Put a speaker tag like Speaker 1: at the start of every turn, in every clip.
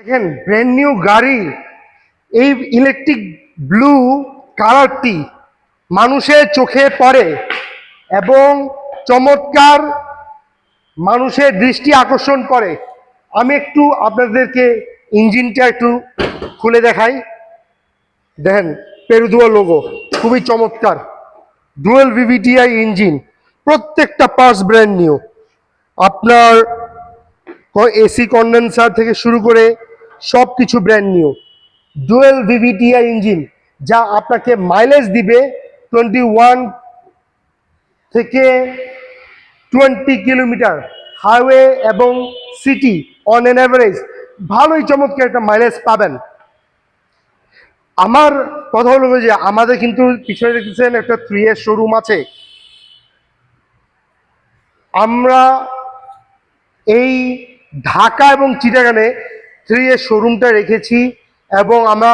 Speaker 1: দেখেন brand new গাড়ি, এই ইলেকট্রিক ব্লু কালারটি মানুষের চোখে পড়ে এবং চমৎকার মানুষের দৃষ্টি আকর্ষণ করে। আমি একটু আপনাদেরকে ইঞ্জিনটা একটু খুলে দেখাই। দেখেন পেরুদুয়া লোগো, খুবই চমৎকার। ডুয়েল ভিভিটিআই ইঞ্জিন, প্রত্যেকটা পার্টস ব্র্যান্ড নিউ। আপনার এসি কন্ডেন্সার থেকে শুরু করে সব কিছু brand new. Dual VVTi engine, যা আপনাকে মাইলেজ দিবে 21 থেকে 20 কিলোমিটার হাইওয়ে এবং সিটি অন এন অ্যাভারেজ ভালোই চমৎকার একটা মাইলেজ পাবেন। আমার কথা হলো যে আমাদের কিন্তু পিছনে দেখতেছেন একটা 3S শোরুম আছে। আমরা এই ঢাকা এবং চিটাগাংয়ে 3S শোরুমটা রেখেছি এবং আমরা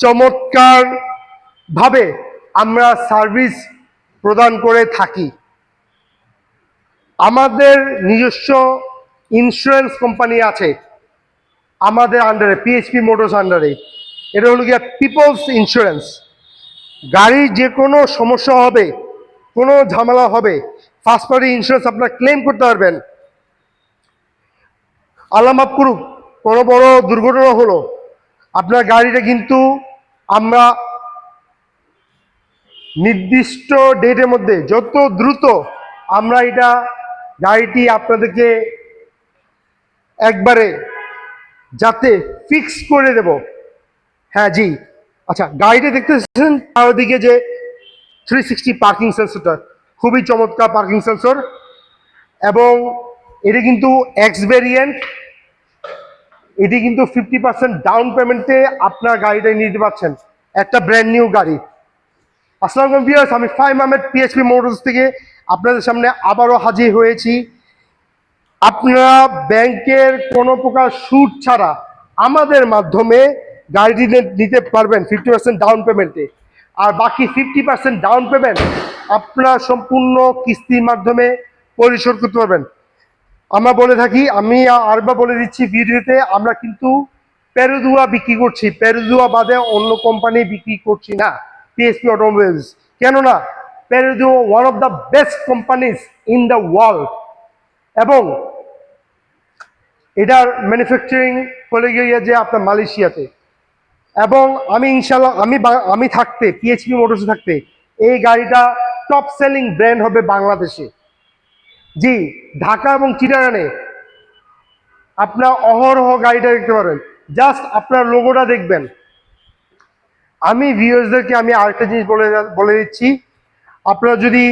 Speaker 1: চমৎকার ভাবে আমরা সার্ভিস প্রদান করে থাকি। আমাদের নিজস্ব ইন্স্যুরেন্স কোম্পানি আছে আমাদের আন্ডারে, পিএইচপি মোটরস আন্ডারে। এটা হলো গিয়া পিপলস ইন্স্যুরেন্স। গাড়ির যে কোনো সমস্যা হবে, কোনো ঝামেলা হবে, ফার্স্ট পার্টি ইন্স্যুরেন্স আপনারা ক্লেম করতে পারবেন। আল্লাহ মাফ করুক, কোনো বড় দুর্ঘটনা হলো, আপনার গাড়িটা কিন্তু আমরা নির্দিষ্ট ডেটের মধ্যে যত দ্রুত আমরা গাড়িটি আপনাদেরকে একবারে যাতে ফিক্স করে দেব। হ্যাঁ জি, আচ্ছা গাড়িটা দেখতেছেন চারদিকে যে 360 পার্কিং সেন্সরটা, খুবই চমৎকার পার্কিং সেন্সর। এবং এটি কিন্তু এক্স ভেরিয়েন্ট, এটি কিন্তু 50% ডাউন পেমেন্টে আপনার গাড়িটা নিতে পারছেন, একটা ব্র্যান্ড নিউ গাড়ি। আসসালামু আলাইকুম ভিউয়ার্স, আমি ফাহিম আহমেদ পিএইচপি মোটরস থেকে আপনাদের সামনে আবারও হাজির হয়েছি। আপনারা ব্যাংকের কোনো প্রকার সুদ ছাড়া আমাদের মাধ্যমে গাড়িটি নিতে পারবেন 50% ডাউন পেমেন্টে, আর বাকি 50% ডাউন পেমেন্ট আপনারা সম্পূর্ণ কিস্তির মাধ্যমে পরিশোধ করতে পারবেন। আমরা বলে থাকি, আমি আরেকবার বলে দিচ্ছি ভিডিওতে, আমরা কিন্তু পেরুদুয়া বিক্রি করছি, পেরুদুয়া বাদে অন্য কোম্পানি বিক্রি করছি না পিএসপি অটোমোবাইলস। কেননা Perodua one of the best companies in the world এবং এটার ম্যানুফ্যাকচারিং হলে গিয়ে যে আপনার মালয়েশিয়াতে। এবং আমি ইনশাল্লাহ আমি থাকতে, পিএইচপি মোটরসে থাকতে, এই গাড়িটা টপ সেলিং ব্র্যান্ড হবে বাংলাদেশে। জি, ঢাকা এবং চিটাগাংয়ে আপনার অহরহ গাড়িটা দেখতে পারেন, জাস্ট আপনার লোগোটা দেখবেন। আমি ভিউয়ার্সদেরকে আমি আরেকটা জিনিস বলে দিচ্ছি, আপনারা যদি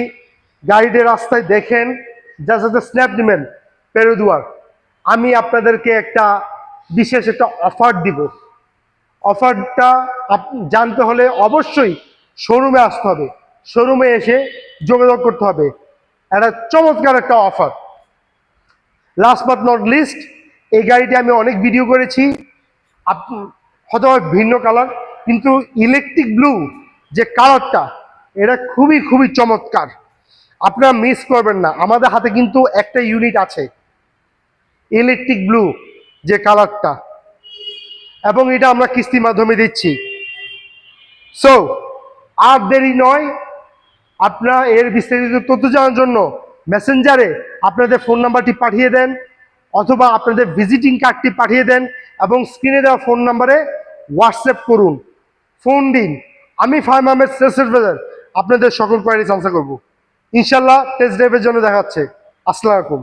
Speaker 1: গাড়িটা রাস্তায় দেখেন, জাস্ট একটা স্ন্যাপ নেবেন পেরুদুয়ার, আমি আপনাদেরকে একটা বিশেষ একটা অফার দিব। অফারটা জানতে হলে অবশ্যই শোরুমে আসতে হবে, শোরুমে এসে যোগাযোগ করতে হবে। একটা চমৎকার একটা offer. Last but not list, এই গাড়িটি আমি অনেক ভিডিও করেছি, হয়তো ভিন্ন কালার, কিন্তু ইলেকট্রিক ব্লু যে কালারটা, এটা খুবই খুবই চমৎকার, আপনারা মিস করবেন না। আমাদের হাতে কিন্তু একটা ইউনিট আছে ইলেকট্রিক ব্লু যে কালারটা, এবং এটা আমরা কিস্তির মাধ্যমে দিচ্ছি। সো আর দেরি নয়, আপনারা এর বিস্তারিত তথ্য জানার জন্য মেসেঞ্জারে আপনাদের ফোন নাম্বারটি পাঠিয়ে দেন, অথবা আপনাদের ভিজিটিং কার্ডটি পাঠিয়ে দেন এবং স্ক্রিনে দেওয়া ফোন নাম্বারে হোয়াটসঅ্যাপ করুন, ফোন দিন। আমি ফাহিম আহমেদ সেলস অ্যাডভাইজার আপনাদের সকল কোয়ারিজ আনসার করবো। ইনশাল্লাহ টেস্ট ড্রাইভের জন্য দেখা হচ্ছে। আসসালামু আলাইকুম।